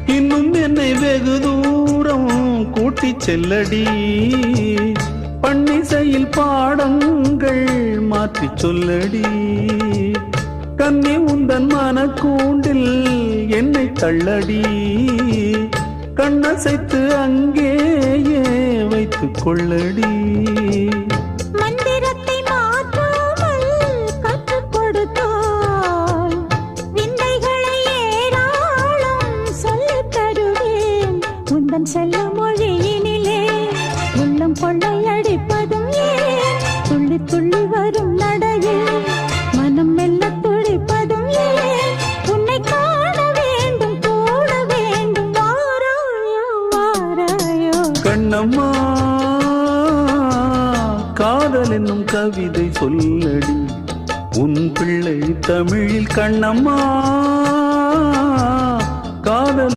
இன்னும் என்னை வெகு தூரம் கூட்டி செல்லடி, பன்னிசையில் பாடங்கள் மாற்றி சொல்லடி. கண்ணி உந்தன் மனக்கூண்டில் என்னை தள்ளடி, கண்ணசைத்து அங்கேயே வைத்துக் கொள்ளடி. மந்திரத்தை மாற்றாமல் கற்றுக் கொடுத்தால் விந்தைகளை ஏராளம் சொல்லித் தருவேன். உந்தன் செல்ல மொழியினிலே உள்ளம் கொள்ளையடிப்பதும் ஏன், துள்ளி துள்ளி வரும் நடையில் மனம் மெல்ல துடிப்பதும் ஏன். உன்னை காண வேண்டும் கூட வேண்டும், வாராயோ வாராயோ. கண்ணம்மா காதல் என்னும் கவிதை சொல்லடி, உன் பிள்ளை தமிழில். கண்ணம்மா காதல்